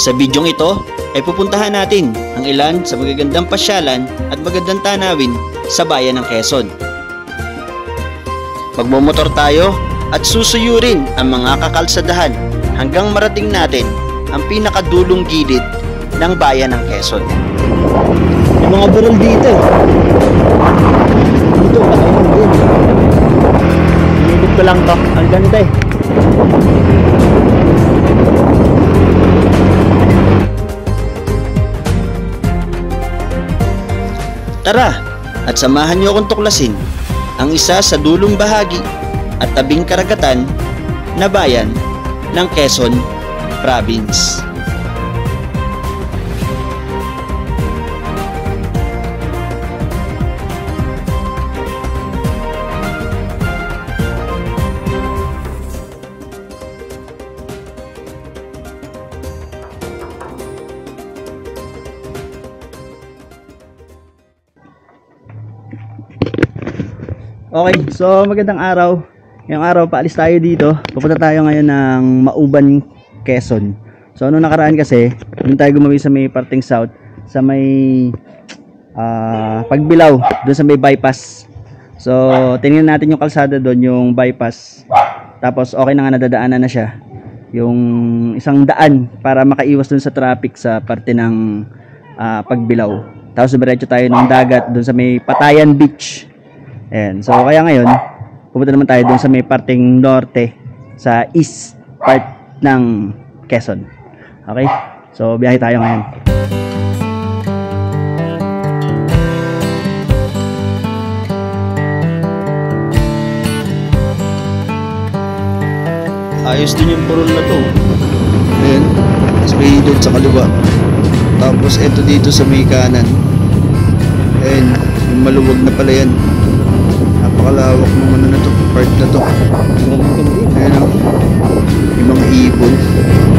Sa bidyong ito ay pupuntahan natin ang ilan sa magagandang pasyalan at magagandang tanawin sa bayan ng Quezon. Magmomotor tayo at susuyurin ang mga kakalsadahan hanggang marating natin ang pinakadulong gilid ng bayan ng Quezon. May mga burol dito. Dito, patayang din. Nilipit ko lang to. Ang ganda eh. Tara at samahan niyo akong tuklasin ang isa sa dulong bahagi at tabing karagatan na bayan ng Quezon Province. Okay, so magandang araw. Ngayong araw paalis tayo dito. Pupunta tayo ngayon ng Mauban, Quezon. So nung nakaraan kasi, doon tayo gumawi sa may parting south, sa may Pagbilao, doon sa may bypass. So tingnan natin yung kalsada doon, yung bypass. Tapos okay na nga, nadadaanan na siya. Yung isang daan para makaiwas doon sa traffic sa parte ng Pagbilao. Tapos diretso tayo ng dagat doon sa may Patayan Beach. Ayan. So kaya ngayon pupunta naman tayo dun sa may parting norte, sa east part ng Quezon. Okay? So biyahe tayo ngayon. Ayos din yung purol na to. Ayan. Mas may doon sa kaliwa. Tapos eto dito sa may kanan. Ayan. Yung maluwag na pala yan. Napakalawak ng ano na to, part na to. Ayan o, yung mga ibon.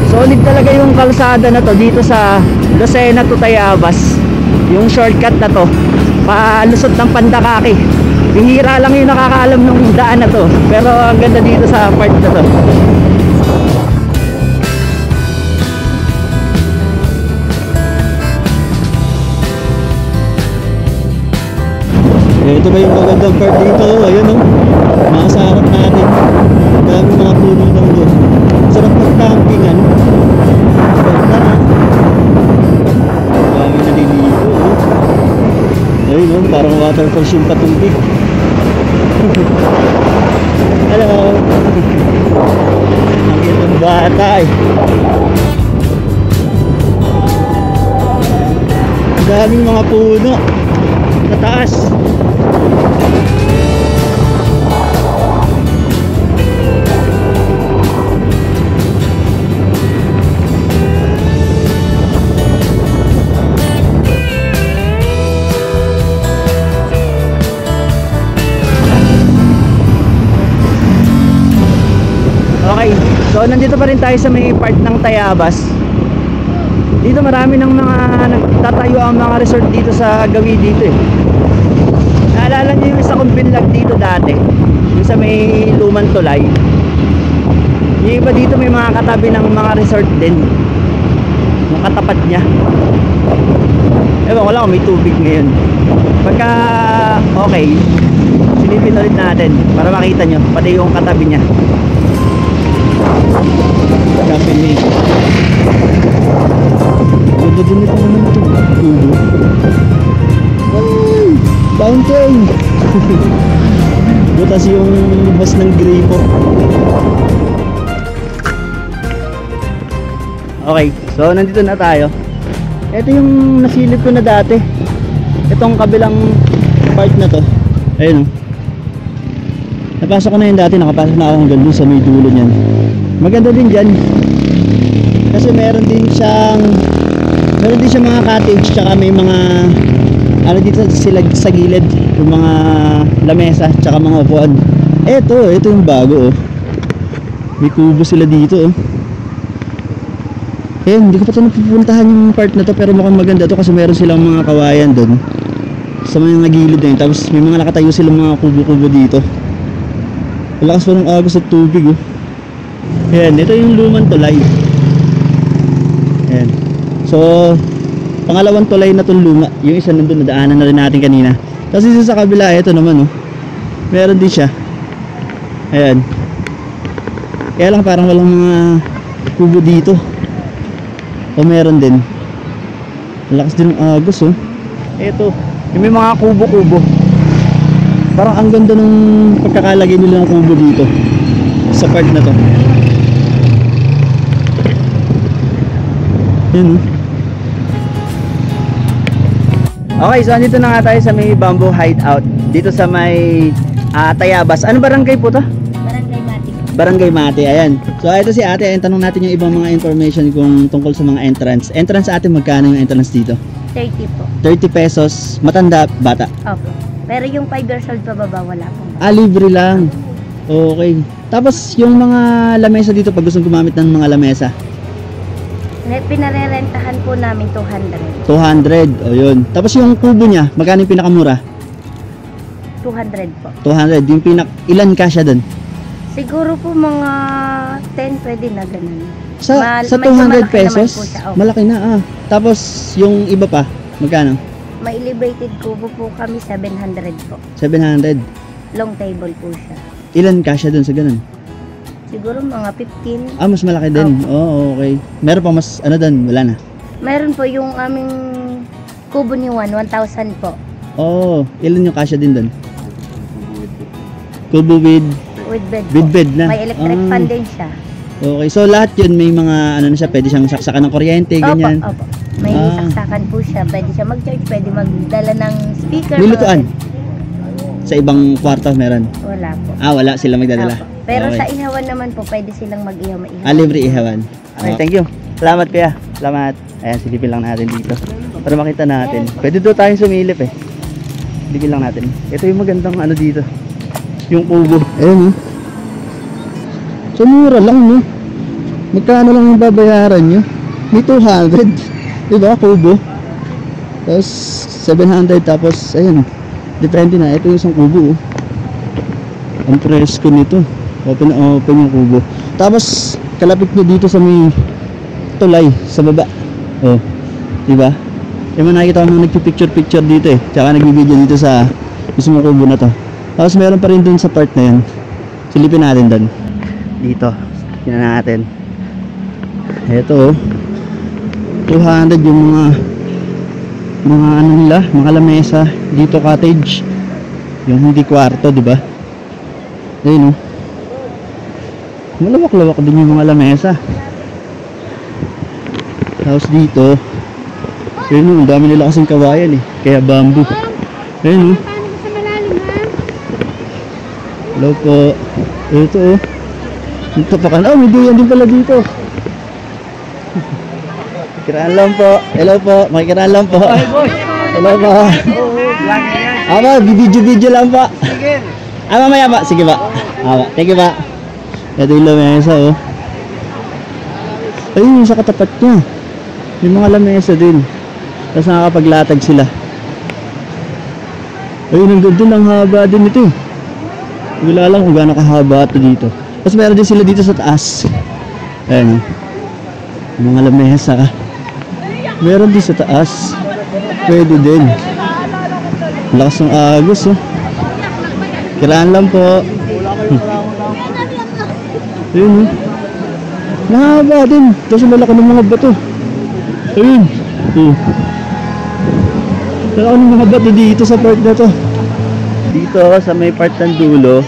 Solid talaga yung kalsada na to dito sa Lucena to Tayabas. Yung shortcut na to, palusot ng Pandakaki. Bihira lang yung nakakaalam ng daan na to, pero ang ganda dito sa part na to. Ito ba yung magandang part dito? Ayan o, makasarap natin. Ang dami mga puno lang doon. Sarap mag-campingan. Ganda na. Ang dami naliligo. Ayun o, parang waterfalls yung patubig. Hello. Ang itong bata eh. Ang daming mga puno sa taas. Okay, so nandito pa rin tayo sa may part ng Tayabas. Dito marami ng mga nagtatayo ang mga resort dito sa gawin dito eh. Naalala niyo yung isa kong binlog dito dati, yung sa may lumang tulay. Yung iba dito may mga katabi ng mga resort din, yung katapat niya. Ewan ko lang kung may tubig ngayon. Pagka okay, silipin ulit natin para makita nyo pati yung katabi niya. Kapin ni ganda din ito naman ito. Ay, fountain. Butas yung bus ng gripo. Okay, so nandito na tayo. Ito yung nasilip ko na dati. Itong kabilang part na to. Ayun o. Napasok ko na yun dati. Nakapasok na ako hanggang doon sa may dulo niyan. Maganda din dyan. Kasi meron din siyang mga cottage. Tsaka may mga ano dito sila sa gilid. Yung mga lamesa. Tsaka mga upuan. Ito yung bago oh. May kubo sila dito oh. Hindi ko pa ito napupuntahan yung part na to, pero mukhang maganda to kasi meron silang mga kawayan doon sa mga gilid na yun. Tapos may mga nakatayo silang mga kubo-kubo dito. Malakas pa ng agos at tubig oh. Ayan, ito yung lumang tulay. Ayan. So, pangalawang tulay na itong luma. Yung isa nandun, nadaanan na rin natin kanina. Tapos isa sa kabila, ito naman, oh. Meron din siya. Ayan. Kaya lang parang walang mga kubo dito. O meron din. Malakas din ang agos, oh. Ito, yung may mga kubo-kubo. Parang ang ganda ng pagkakalagay nila ng kubo dito sa part na to. Yun. Okay, so andito na nga tayo sa may bamboo hideout dito sa may Tayabas. Ano barangay po to? Barangay Mati. Barangay Mati, ayan. So ito si ate, ayan, tanong natin yung ibang mga information kung tungkol sa mga entrance. Entrance ate, magkano yung entrance dito? 30 po. 30 pesos, matanda, bata. Opo. Pero yung 5 years old pa baba, wala po. Libre lang. Okay. Tapos yung mga lamesa dito, pag gustong gumamit ng mga lamesa, Pinarerentahan po namin 200. 200. O yun. Tapos yung kubo niya, magkano yung pinakamura? 200 po. 200. Yung ilan kasya doon? Siguro po mga 10 pwede na ganun. Sa Medyo 200 malaki pesos? naman po siya, opo. Malaki na Tapos yung iba pa, magkano? May elevated kubo po kami, 700 po. 700. Long table po siya. Ilan kasya doon sa ganun? Siguro mga 15. Mas malaki din. Oh, okay. Meron pa mas doon? Wala na. Meron po yung aming kubo ni 1,000 po. Oh, ilan yung kasya din doon? Kubo with With bed po. bed na. May electric fan din siya. Okay, so lahat yun may mga na siya, pwede siyang saksakan ng kuryente, ganyan. Opo. May saksakan po siya. Pwede siya mag-charge, pwede magdala ng speaker. May lutuan? Sa ibang kwarto meron? Wala po. Wala sila magdadala. Opo. Pero Okay. sa ihawan naman po, pwede silang mag-ihaw maihaw. Libre ihawan. Okay, thank you. Salamat kuya. Salamat. Ayan, silipin lang natin dito. Para makita natin. Pwede doon tayong sumilip eh. Silipin lang natin. Ito yung magandang dito. Yung kubo. Ayun So mura lang no. Magkano lang yung babayaran nyo? May 200. Diba? Kubo. Tapos 700. Tapos ayun. Depende na. Ito yung isang kubo. Ang presko nito. Open na open yung kubo. Tapos kalapit nyo dito sa may tulay sa baba. Oh. Diba? Yung mga nakikita ko nung nagpipicture dito eh. Tsaka nagbibideo dito sa mismo kubo na to. Tapos meron pa rin dun sa part na yun. Silipin natin dun. Dito. Tingnan natin. Ito oh. 200 yung mga ano nila, mga lamesa dito cottage. Yung hindi kwarto, di ba? Ayun oh. Malawak-lawak din yung mga lamesa. Tapos dito, ayun oh, ang dami nila kasing kawayan eh. Kaya bamboo. Ayun oh. Hello po. Ito oh. Dito pa ka na. May duyan din pala dito. Makikiraan lang po. Hello po. Makikiraan lang po. Hello po. Video lang po. Mamaya pa. Sige pa. Thank you pa. Ito yung lamesa oh. Ayun yung sa katapat niya. Yung mga lamesa din. Tapos nakakapaglatag sila. Ayun ang ganda ng haba din ito. Wala lang kung gaano kahaba ito dito. Tapos meron din sila dito sa taas. Ayan. Mga lamesa. Meron din sa taas. Pwede din. Lakas ng agos oh. Kiraan lang po. Ayun oh. Mahaba din. Tapos malaki ng mga bato. Ayun. Malaki ng mga bato dito sa part na to. Dito sa may part ng dulo.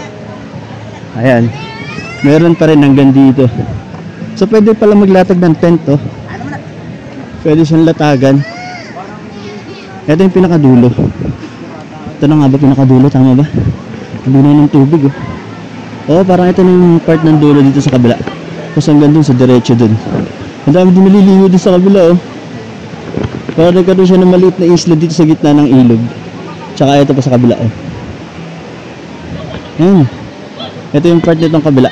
Ayan. Meron pa rin hanggang dito. So pwede pala maglatag ng tent oh. Pwede siyang latagan. Ito yung pinakadulo. Ito na nga ba pinakadulo? Tama ba? Dulo ng tubig oh. Oo, parang ito na yung part ng dulo dito sa kabila. Tapos hanggang dun sa diretso dun. Ang dami din naliligo dun sa kabila oh. Parang nagkaroon siya ng maliit na isla dito sa gitna ng ilog. Tsaka ito pa sa kabila oh. Ayan. Ito yung part nitong kabila.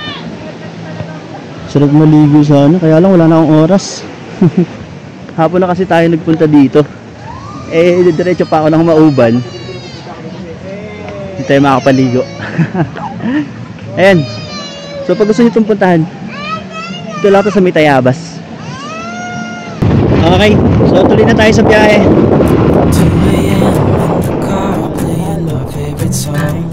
Sarap maligo sana. Kaya lang wala na akong oras. Hapon na kasi tayo nagpunta dito. Diretso pa ako ng Mauban. Hindi tayo makakapaligo. Ayan. So pag gusto nyo itong puntahan, ito lang ito sa may Tayabas. Okay, so tuloy na tayo sa biyahe. 2 a.m. in the car playing our favorite song.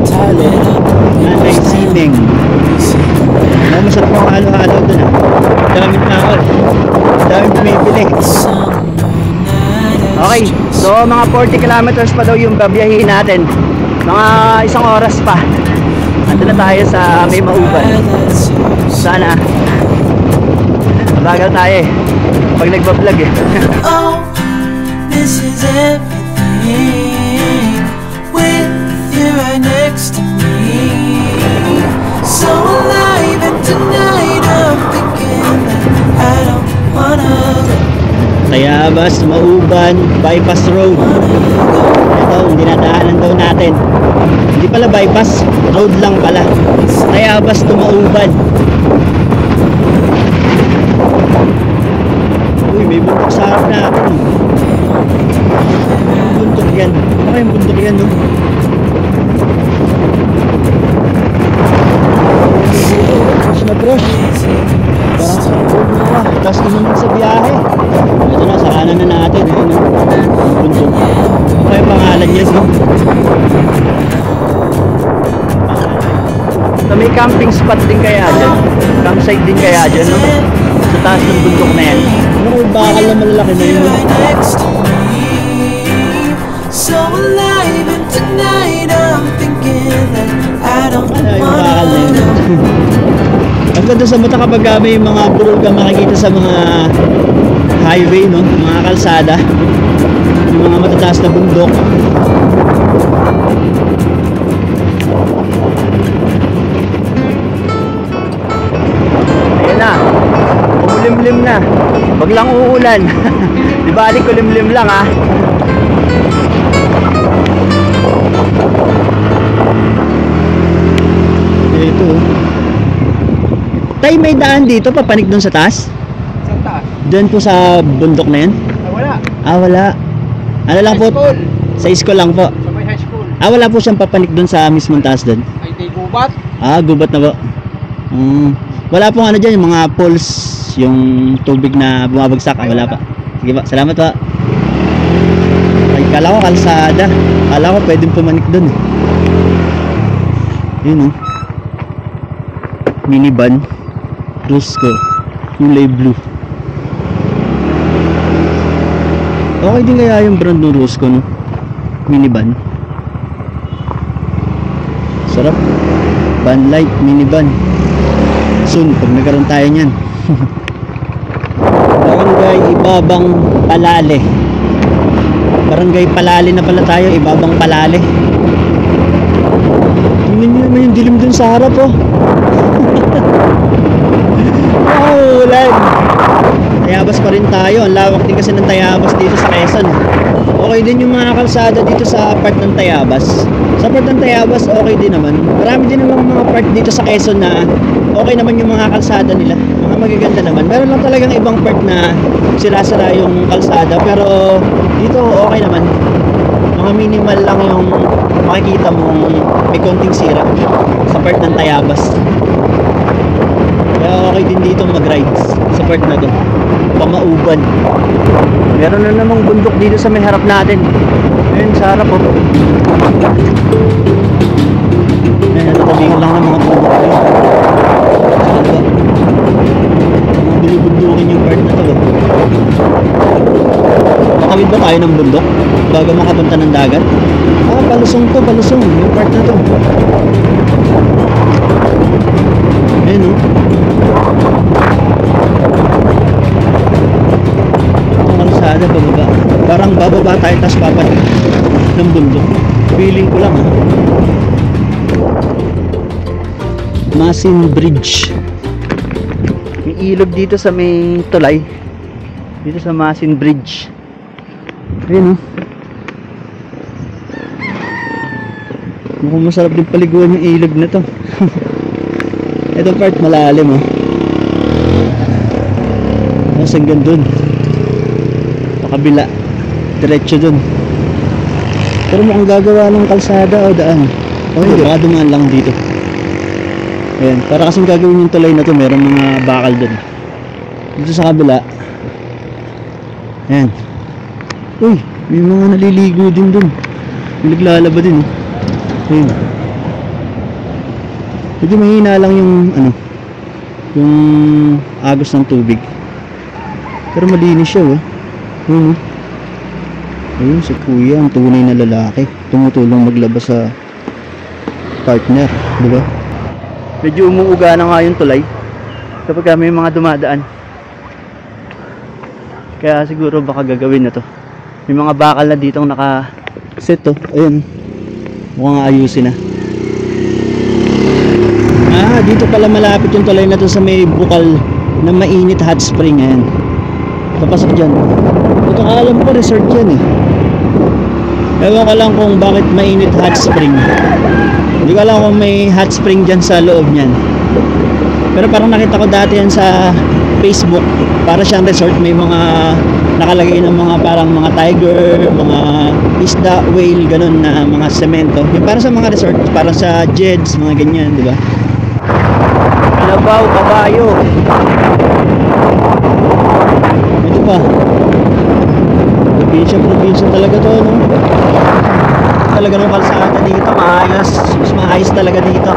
Tied up. Nanay Siming. Ano, masarap yung halo-halo dun ah. Daming tao. Daming bumibili. Okay, so mga 40 kilometers pa daw yung babiyahin natin. Mga 1 oras pa. Andun na tayo sa may Mauban. Sana. Mabagal tayo eh. Pag nagbablog eh. Oh, this is everything with you right next to me. So alive and tonight I'm thinking that I don't wanna go. Tayabas, Mauban, Bypass Road. Ito, hindi nadaanan daw natin. Hindi pala bypass, road lang pala. Tayabas to Mauban. Uy, may bundok sa harap natin. Bundok yan. Ano yung bundok yan, no? Crush na crush. Parang sa road na ka. Tapos inumin sa biyahe. Ito na, sa kanan na natin. Ayun, no? Yung bundok. Ano yung pangalan niya, no? So, may camping spot din kaya dyan. Campsite din kaya dyan, no? Sa taas ng bundok na yan. Ano kung bakal na malalaki na yun, no? Right next to me. So alive and tonight I'm thinking that I don't Ano yung bakal na wanna yun? go. Ang ganda sa mata kapag may mga burol ka makikita sa mga highway, no? Mga kalsada. Yung mga matataas na bundok. Ayan na. Kumulimlim na. Wag lang uulan. Di ba di kulimlim lang ha? Ito. Tay, may daan dito papanik doon sa taas? Saan taas? Doon po sa bundok na yan? Ah, wala. Ah, wala. Ano lang po? High school. Sa school lang po. Sa may high school. Ah, wala po siyang papanik doon sa mismong taas doon. Ay, di gubat. Ah, gubat na po. Wala pong ano dyan, yung mga pools, yung tubig na bumabagsak. Ah, wala pa. Sige pa, salamat po. Ay, kala ko kalsada. Kala ko pwedeng pumanik doon. Yun, oh. Minivan. Rusco. Kulay blue. Okay din kaya yung brand ng Rusco, no? Minivan. Sarap. Van light, minivan. Soon, pag nagkaroon tayo niyan. Barangay Ibabang Palale. Barangay Palale na pala tayo. Ibabang Palale. Tingnan nyo naman yung dilim dun sa harap, oh. Oh, ulan. Tayabas pa rin tayo. Ang lawak din kasi ng Tayabas dito sa Quezon. Okay din yung mga kalsada dito sa part ng Tayabas. Sa part ng Tayabas, okay din naman. Marami din naman mga part dito sa Quezon na okay naman yung mga kalsada nila. Mga magaganda naman. Meron lang talagang ibang part na sira-sira yung kalsada. Pero dito okay naman. Mga minimal lang yung makikita mong may konting sira sa part ng Tayabas. Kaya okay din dito mag-rides sa part na to. Pamauban. Meron na namang bundok dito sa may harap natin. Ayun sa harap, oh. Ayun, natatabihan lang ng mga bundok. Mga binubundukin yung part na to, oh. Makawid ba tayo ng bundok bago makapunta ng dagat? Ah, palusong to, palusong. Yung part na to. Ayun, oh. Kalsada bababa. Parang bababa tayo tas papanik ng bundok. Feeling ko lang ha. Masin Bridge. May ilog dito sa may tulay. Dito sa Masin Bridge. Ayun, oh. Mukhang masarap din paliguan yung ilog na to. Itong part malalim, oh. Tapos hanggang dun kabila, diretso dun. Pero mukhang gagawa ng kalsada o daan. O hindi, baka dumaan lang dito. Ayan, para kasing gagawin yung tulay na to, meron mga bakal dun. Dito sa kabila. Ayan. Uy, may mga naliligo din dun. May naglalaba din, oh. Ayan. Hindi mahina lang yung ano, yung agos ng tubig. Pero malinis siya, oh. Ayan, oh. Ayun, si kuya, ang tunay na lalaki. Tumutulong maglaba sa partner, di ba? Medyo umuuga na nga yung tulay kapag may mga dumadaan. Kaya siguro baka gagawin na to. May mga bakal na ditong naka-set, oh. Ayun, mukhang ayusin na. Dito pala malapit yung tulay na to sa may bukal na mainit hot spring. Ayan, papasok dyan. Ito alam ko resort yan, eh. Ewan ko lang kung bakit mainit hot spring. Hindi ko alam kung may hot spring dyan sa loob niyan. Pero parang nakita ko dati yan sa Facebook. Para siyang resort, may mga nakalagay ng mga parang mga tiger, mga isda, whale, ganun na mga semento. Yung para sa mga resort, para sa jets, mga ganyan, di ba? Kalabaw, kabayo. Ito pa. Probinsya talaga to, no? Talaga ng kalsada dito, maayos. Mas maayos talaga dito.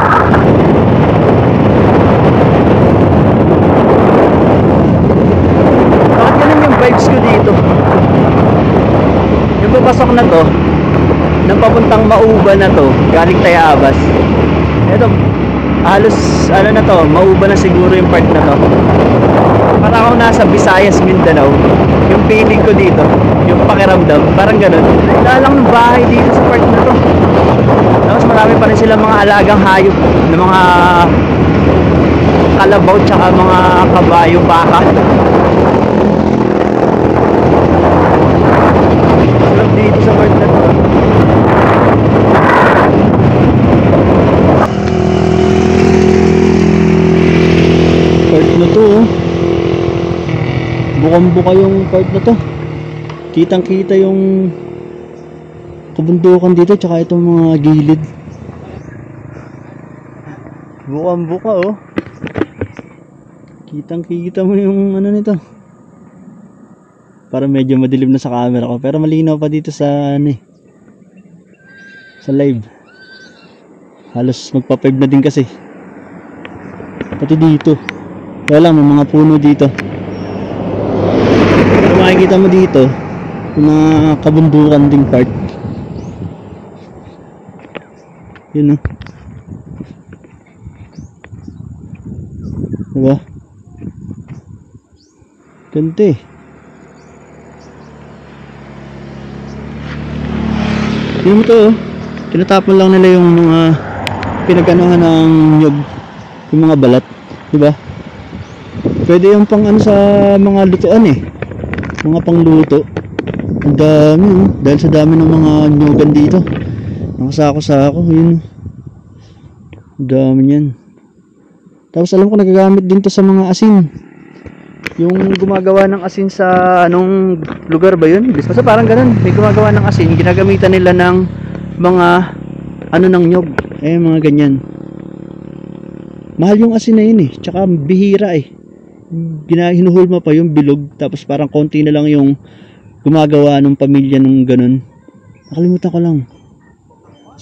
Bakit ganun yung vibes ko dito? Yung papasok na to, nang papuntang Mauban na to, galing Tayabas. Ito, halos ano na to, Mauban na siguro yung part na to. Para akong nasa Visayas, Mindanao. Yung feeling ko dito, yung pakiramdam, parang ganun. Wala lang ng bahay dito sa part na to. Tapos marami pa rin silang mga alagang hayop na mga kalabaw tsaka mga kabayo, baka. Sarap dito sa part na to. Part na to, oh. Bukang-buka yung part na to. Kitang-kita yung kabundukan dito tsaka itong mga gilid. Bukang-buka, oh. Kitang-kita mo yung ano nito. Para medyo madilim na sa camera ko, pero malinaw pa dito sa ano, sa live. Halos magpa-5 na din kasi. Pati dito. Wala lang, may mga puno dito. Makikita mo dito yung mga kabundukan ding part. Yun, oh. Diba? Ganda, eh. Tignan mo to, oh. Tinatapon lang nila yung mga pinaganohan ng nyug, yung mga balat, diba? Pwede yung pang ano sa mga lutuan, eh. Mga pangluto. Ang dami, oh. Dahil sa dami ng mga nyugan dito. Nakasako-sako, yun. Ang dami yan. Tapos alam ko nagagamit din to sa mga asin. Yung gumagawa ng asin sa anong lugar ba yun? Basta parang ganun. May gumagawa ng asin, ginagamitan nila ng mga ano ng nyug. Mga ganyan. Mahal yung asin na yun, eh. Tsaka bihira, eh. Hinuhulma pa yung bilog, tapos parang konti na lang yung gumagawa ng pamilya ng ganun. Nakalimutan ko lang.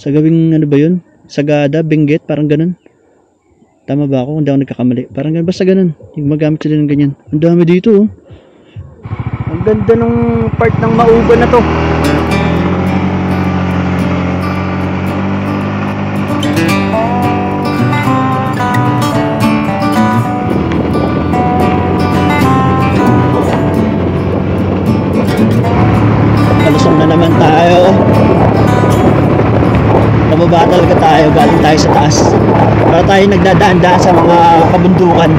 Sa gawing ano ba yun? Sagada, Benguet, parang ganun. Tama ba ako? Hindi ako nagkakamali. Parang ganun, basta ganun. Yung magamit sila ng ganyan. Ang dami dito, oh. Ang ganda ng part ng Mauban na to. Kalusong na naman tayo. Pababa talaga tayo, galing tayo sa taas. Para tayo nagdadaan-daan sa mga kabundukan.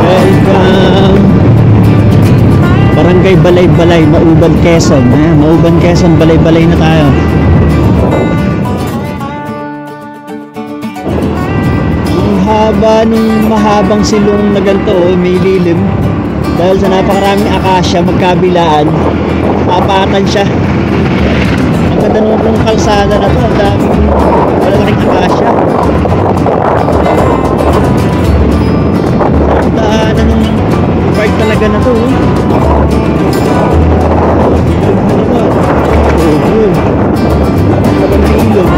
Welcome Barangay Balay-Balay, Mauban, Quezon. Mauban, Quezon, Balay-Balay na tayo. haba nung mahabang silong na ganito, oh, may lilim. Dahil sa napakaraming akasya magkabilaan, apatan siya. Ang ganda nung kalsada na to, ang daming malalaking akasya. Ang daanan ng park talaga na to. Ilog.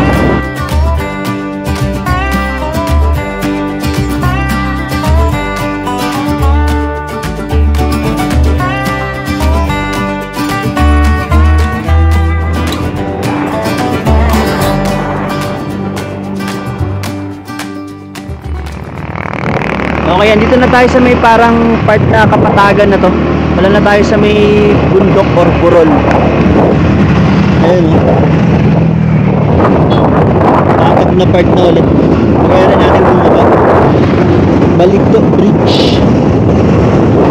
Okay, andito na tayo sa may parang part na kapatagan na to. Wala na tayo sa may bundok or burol. Ayun o. Kapag na part na ulit. Kaya na natin bumaba. Maligto Bridge.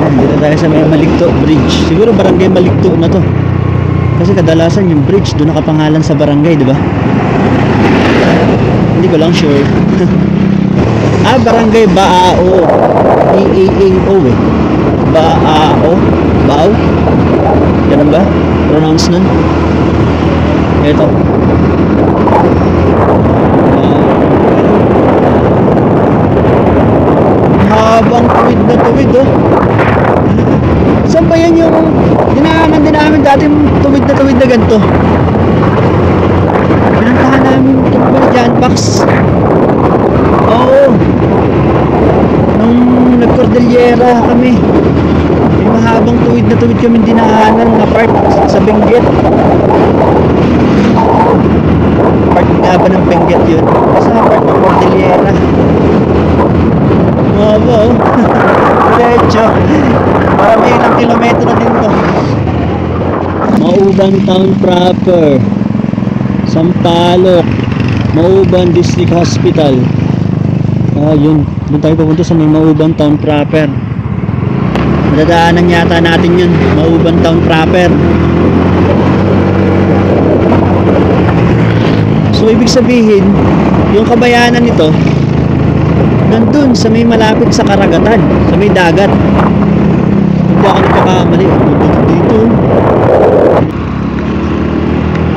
Andito tayo sa may Maligto Bridge. Siguro barangay Maligto na to. Kasi kadalasan yung bridge doon nakapangalan sa barangay, di ba? Hindi ko lang sure. Barangay Baao. B-A-A-O eh. Baao. Baao? Ganun ba? Pronounce nun? Ito. Habang tuwid na tuwid, oh. Saan ba yan yung dinaanan din namin dati tuwid na ganito? Pinuntahan namin ito ba na John Pax? Oo. Nung nag-Cordillera kami, may mahabang tuwid na tuwid kami dinaanan na part sa Benguet. Part nga ba ng Benguet yun? Basta part ng Cordillera. Mahaba oh. Diretso. Para may ilang kilometro din to. Mauban Town proper. Sampaloc. Mauban District Hospital. Yun. Doon tayo pupunta sa may Mauban Town proper. Madadaanan yata natin yun. Mauban Town proper. So ibig sabihin, yung kabayanan nito nandun sa may malapit sa karagatan, sa may dagat. Hindi ako nagkakamali. Dito.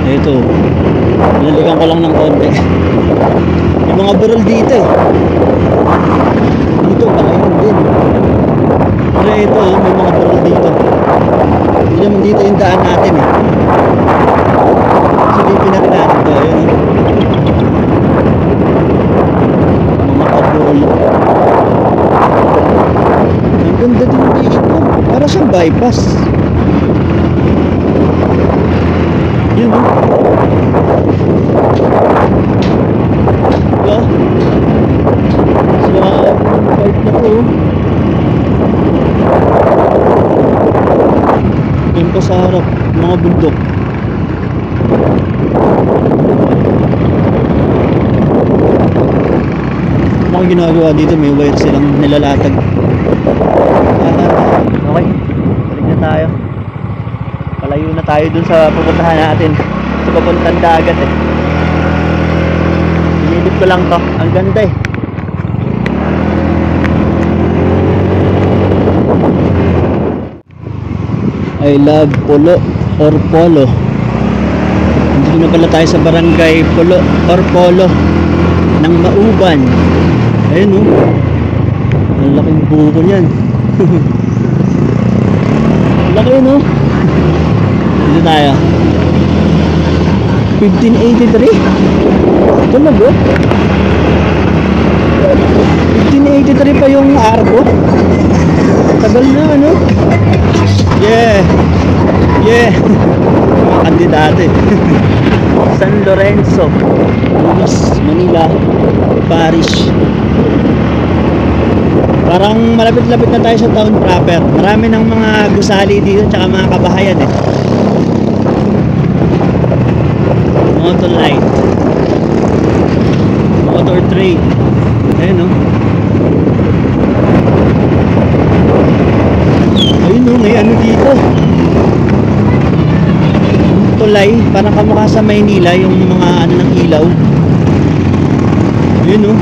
Ito. Nalikan ko lang ng konti. Yung mga burol dito eh. Dito pala yun din. Pero ito may mga burol dito. Hindi naman dito yung daan natin eh. So dito pinakilala ito. Ayun. Mga kaburol. Ang ganda din dito. Para siyang bypass. Yun oh. Diba? Sa part na to. Yan pa sa harap. Mga bundok. Ano ginagawa dito? May wire silang nilalatag. Okay. Balik na tayo. Palayo na tayo dun sa pupuntahan natin. Sa papuntang dagat eh. Inilip ko lang to. Ang ganda eh. I love Polo or Polo. Dito na pala tayo sa barangay Polo or Polo ng Mauban. Ayun oh. Ang laking buko niyan. Laki no? Dito tayo. 1583. Ito na bro. 1583 pa yung Argo. Tagal na ano? Yeah. Yeah. Mga kandidato eh. San Lorenzo, Luis, Manila Parish. Parang malapit-lapit na tayo sa town proper. Marami ng mga gusali dito tsaka mga kabahayan eh. Motor light, motor trade. Ayun oh. Ayun oh, may ano dito. Tulay, parang kamukha sa Maynila yung mga ano ng ilaw. Ayun oh.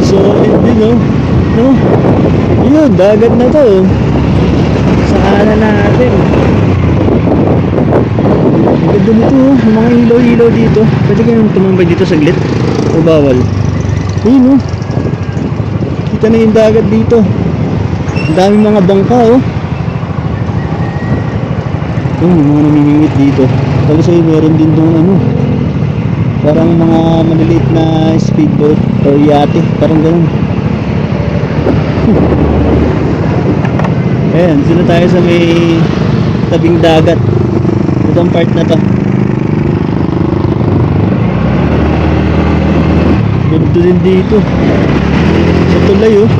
So, yun no? No? Yun, dagat na to. Sa kanan natin. Ang ganda nito, yung mga ilaw-ilaw dito. Pwede kayong tumambay dito saglit? O bawal? Ayun no? Kita na yung dagat dito. Ang daming mga bangka oh. Yung mga namimingit dito. Tapos ay meron din doon ano, parang mga maliliit na speedboat o yate, parang ganun. Ayan, sino tayo sa may tabing dagat. Itong part na to. Ganda din dito. Sa tulay oh.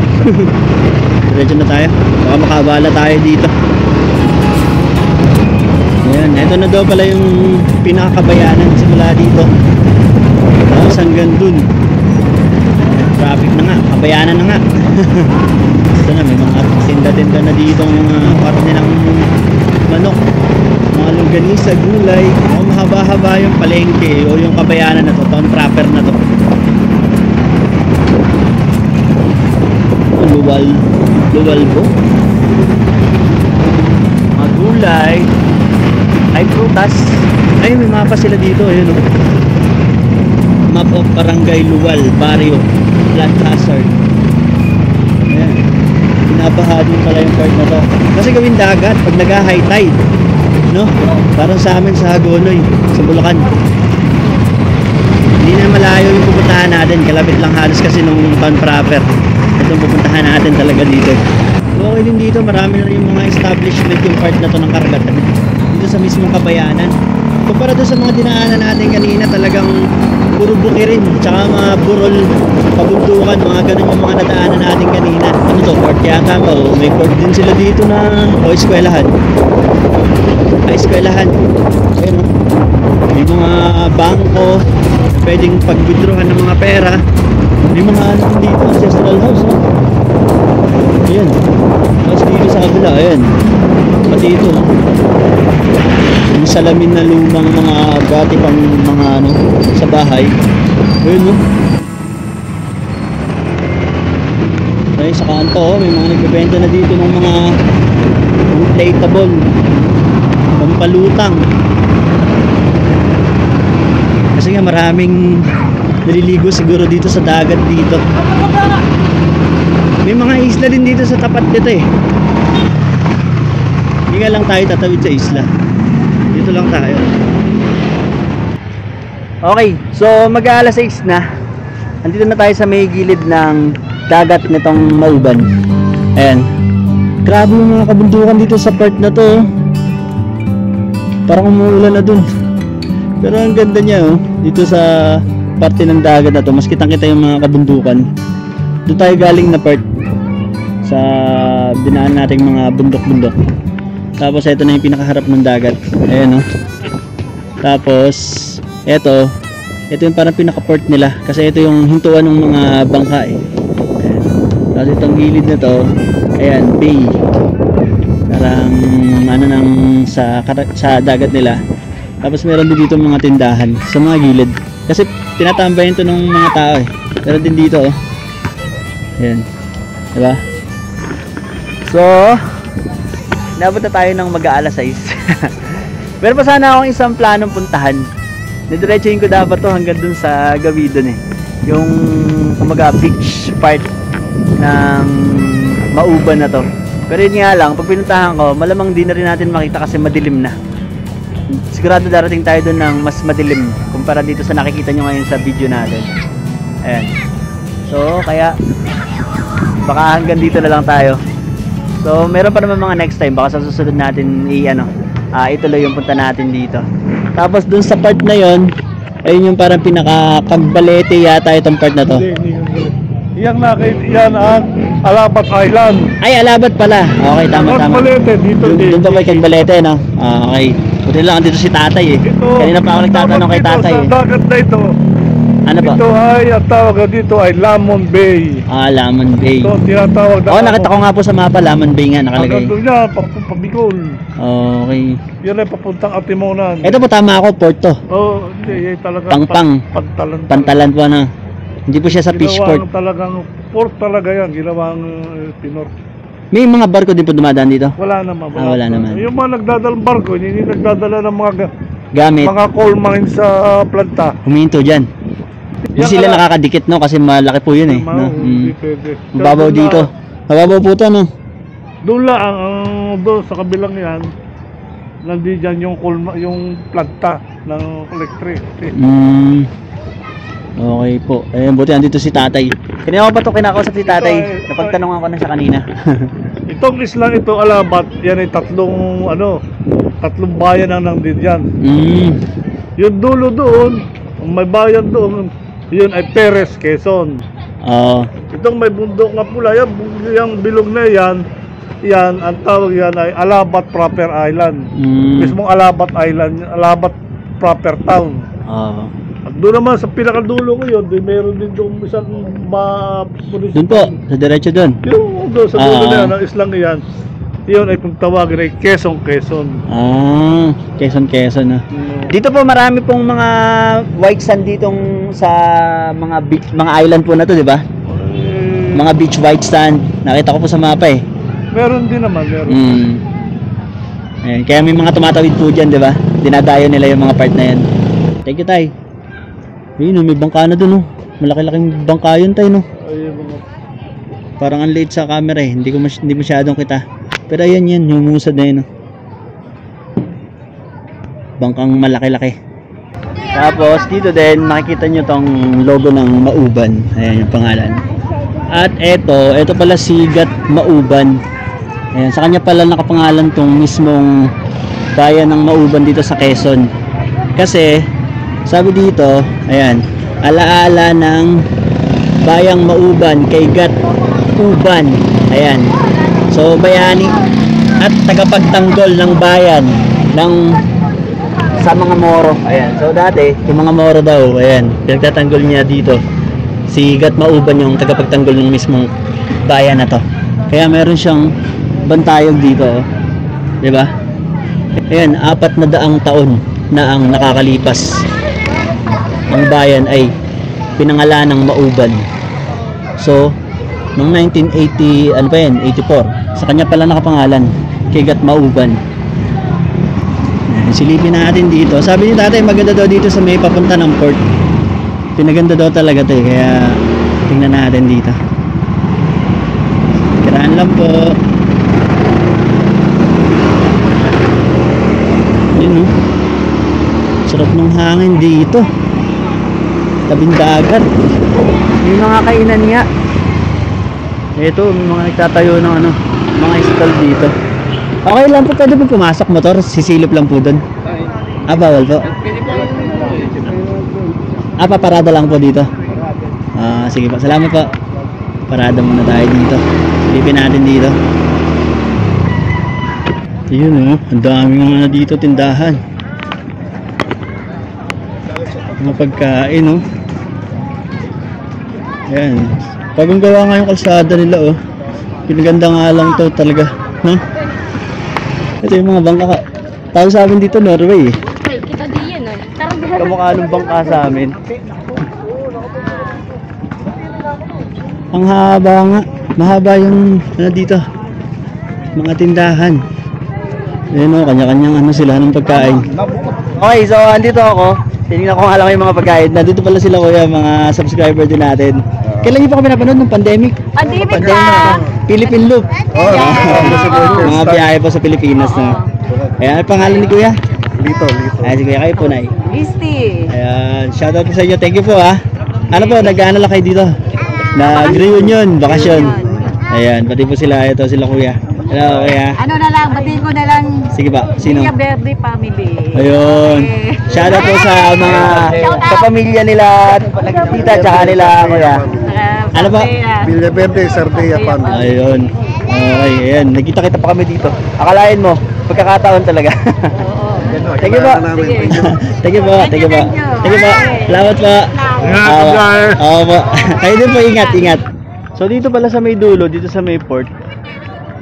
Diretso na tayo. Baka makabala tayo dito. Ayan, ito na daw pala yung pinakakabayanan simula dito. Tapos hanggang dun. Traffic na nga, kabayanan na nga. Ito na, may mga tinda-tinda na dito mga parang nilang manok, mga longganisa, gulay. O mahaba-haba yung palengke o yung kabayanan na to, town proper na to. Luwal po. Mga gulay. Ay prutas. Ay may mapa sila dito, ayun oh. Map of Barangay Luwal, Barrio, Plant Hazard. Ayan. Pinabaha din pala yung part na to. Kasi gawin dagat pag nag-high tide, no? Parang sa amin sa Hagonoy, sa Bulacan. Hindi na malayo yung pupuntahan natin, kalapit lang halos kasi nung town proper. Itong pupuntahan natin talaga dito. Okay din dito, marami na yung mga establishment yung part na to ng karagatan. Dito sa mismong kabayanan. Kumpara doon sa mga dinaanan natin kanina, talagang puro bukirin, tsaka mga burol, pabundukan, mga ganun yung mga nadaanan natin kanina. Ano to, court yata ba? O, may court din sila dito na, o eskwelahan. Ay, eskwelahan. Ayun, may mga bangko, pwedeng pag-withdrawhan ng mga pera. May mga ano dito, ancestral house, no? Ayan. Tapos dito sa kabila, ayan. Pati ito, no? Yung salamin na lumang mga dati pang mga ano, sa bahay. Ayun, no? Ay, sa kanto, oh, may mga nagbebenta na dito ng mga inflatable, pampalutang. Kasi nga maraming naliligo siguro dito sa dagat dito. May mga isla din dito sa tapat nito eh. Hindi nga lang tayo tatawid sa isla. Dito lang tayo. Okay, so mag-aalas 6 na. Andito na tayo sa may gilid ng dagat nitong Mauban. Ayan. Grabe yung mga kabundukan dito sa part na to. Parang umuulan na dun. Pero ang ganda niya oh. Dito sa parte ng dagat na to, mas kitang-kita yung mga kabundukan. Doon tayo galing na part sa dinaan nating mga bundok-bundok. Tapos ito na yung pinakaharap ng dagat. Ayan o. Tapos ito yung parang pinaka-port nila kasi ito yung hintuan ng mga bangka eh. Tapos itong gilid na to, ayan, bay. Parang ano nang sa dagat nila. Tapos meron din dito mga tindahan sa mga gilid. Kasi tinatambayan to ng mga tao eh. Meron din dito oh. Ayan. Diba? So, nabot na tayo ng mag-aalas 6. Pero pa sana akong isang planong puntahan. Didiretsuhin ko dapat to hanggang dun sa gabi dun eh. Yung kumaga beach part ng Mauban na to. Pero yun nga lang, pag pinuntahan ko, malamang di na rin natin makita kasi madilim na. Sigurado darating tayo dun ng mas madilim kumpara dito sa nakikita nyo ngayon sa video natin. Ayan. So, kaya baka hanggang dito na lang tayo. So, meron pa naman mga next time. Baka sa susunod natin ituloy yung punta natin dito. Tapos dun sa part na yon, ayun yung parang pinaka-Cagbalete yata itong part na to. Yan ang Alabat Island. Ay, Alabat pala. Okay, tama. Cagbalete, dito din. Doon pa may Cagbalete, no? Okay. Buti lang, dito si tatay eh. Kanina pa ako nagtatanong kay tatay eh. Sa dagat na ito. Ano ba? Ito ay, ang tawag dito ay Lamon Bay. Ah, Lamon Bay. Ito, tinatawag na. Oo, nakita ko nga po sa mapa, Lamon Bay nga nakalagay. Hanggang doon yan, pabigol. Okay. Yan ay papuntang Atimonan. Ito po tama ako, Porto. Oh, hindi, yan talaga. Pangpang. Pantalan. Pantalan po na. Hindi po siya sa fish port. Ginawang talagang port talaga yan. Ginawang pinort. May mga barko din po dumadaan dito. Wala naman. Wala naman. Yung mga nagdadalang barko, hindi nagdadala ng Gamit. mga coal mines sa planta. Huminto dyan. Hindi Yan sila kaya- nakakadikit, no? Kasi malaki po yun eh. No? Hindi pwede. Mababaw Kaya dito. Mababaw po ito, no? Doon lang, doon sa kabilang yan, nandiyan yung planta ng electricity. Okay po. Ayun, buti andito si tatay. Kanina ko pa ito kinakausap si tatay. Napagtanungan ko na siya kanina. Itong islang ito, Alabat, yan ay tatlong bayan ang nandun dyan. Yung dulo doon, may bayan doon, yun ay Perez, Quezon. Oo. Itong may bundok na pula, yung bilog na yan, ang tawag yan ay Alabat Proper Island. Mismong Alabat Island, Alabat Proper Town. Oo. At doon naman sa pinakadulo ngayon, mayroon din doon isang Doon po, sa diretso doon. yung doon sa dulo na yan, ang islang yan, yun ay kung tawagin ay Quezon. Quezon. Dito po marami pong mga white sand ditong sa mga beach, mga island po na to, di ba? Mga beach white sand. Nakita ko po sa mapa eh. Meron din naman, meron. Ayan, kaya may mga tumatawid po dyan, di ba? Dinadayo nila yung mga part na yan. Thank you, tay. Ayun, may bangka na dun, oh. Malaki-laking bangka yun, tay, no? Ay, mga Parang ang late sa camera eh. Hindi masyadong kita. Pero ayan yan, yung musad na yun, oh. Bangkang malaki-laki. Tapos dito din makikita nyo tong logo ng Mauban. Ayan yung pangalan. At ito pala Sigat Mauban. Ayan, sa kanya pala nakapangalan tong mismong bayan ng Mauban dito sa Quezon. Kasi sabi dito, ayan, alaala ng bayang Mauban kay Gat Uban. Ayan. So bayani at tagapagtanggol ng bayan ng sa mga Moro. Ayan. So dati, yung mga Moro daw, ayan, pinagtatanggol niya dito. Si Gat Mauban yung tagapagtanggol ng mismong bayan na to. Kaya meron siyang bantayog dito, oh. 'Di ba? Ayan, 400 taon na ang nakakalipas. Ang bayan ay pinangalan ng Mauban. So, noong 1980, ano pa yan, 84. Sa kanya pala nakapangalan, kay Gat Mauban. Silipin natin dito. Sabi ni tatay maganda daw dito sa may papunta ng port. Pinaganda daw talaga to eh. Kaya tingnan natin dito. Kiraan lang po. Yun, oh. Sarap ng hangin dito. Tabing dagat. May mga kainan nga. Ito, may mga nagtatayo ng mga stall dito. Okay lang po, pwede po pumasok motor, sisilip lang po doon. Bawal po. Paparada lang po dito. Sige po, salamat po. Parada muna tayo dito. Silipin natin dito. Yun, oh, ang daming dito tindahan. Mga pagkain, oh. Ayan. Bagong gawa nga yung kalsada nila, oh. Pinaganda nga lang to talaga, no? Ito yung mga bangka. Tawag sa amin dito, Norway. Kita di yan, Kamukha ng bangka sa amin. Ang haba nga. Mahaba yung dito. Mga tindahan. Ayan, o, kanya-kanyang sila ng pagkain. Okay, so andito ako. Tinignan ko nga lang yung mga pagkain. Nandito pala sila, kuya, mga subscriber din natin. Kailan niyo pa kami napanood ng pandemic? Pandemic na! Philippine Loop. Mga biyahe po sa Pilipinas na. Ayan, ang pangalan ni kuya? Lito. Ayan, si kuya, kayo po, Nay. Isti! Ayan, shoutout po sa inyo. Thank you po, ha. Ano po, nag-ano lang kayo dito? Nag-reunion, bakasyon. Ayan, pati po sila, ito sila kuya. Hello, kuya. Ano na lang, batiin ko na lang. Sige ba, sino? Villa Verde family. Ayun. Shoutout po sa mga, sa pamilya nila, tita, tsaka nila, kuya. Ano ba? Villa Verde, Sardeya family. Ayun. Okay, ayan. Nagkita-kita pa kami dito. Akalain mo, pagkakataon talaga. Thank you po. Thank you po. Thank you po. Thank you po. Salamat po. Oo po. Kayo din po, ingat. So dito pala sa may dulo, dito sa may port,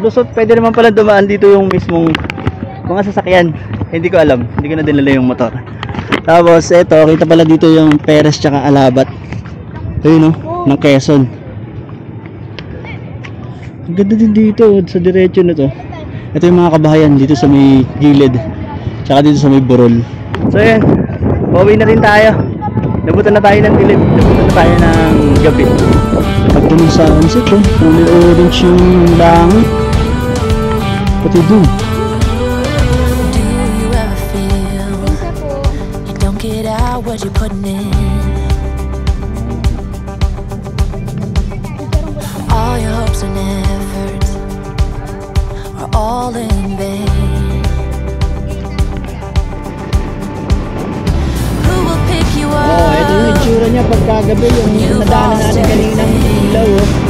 lusot, pwede naman pala dumaan dito yung mismong mga sasakyan. Hindi ko alam. Hindi ko na dinala yung motor. Tapos, eto, kita pala dito yung Perez tsaka Alabat. Ayun, no? Ng Quezon. Ang ganda din dito, sa diretso na to. Ito yung mga kabahayan dito sa may gilid. Tsaka dito sa may burol. So ayan, pauwi na rin tayo. Nabutan na tayo ng dilim. Nabutan na tayo ng gabi. Pag ng sunset, kulay orange yung langit. Pati dun. Do you ever feel you don't get out what you're putting in? All your hopes and efforts are all in vain. Who will pick you up? Oh, ito yung itsura niya pagkagabi. Yung nadaanan natin kanina ng ilaw, oh.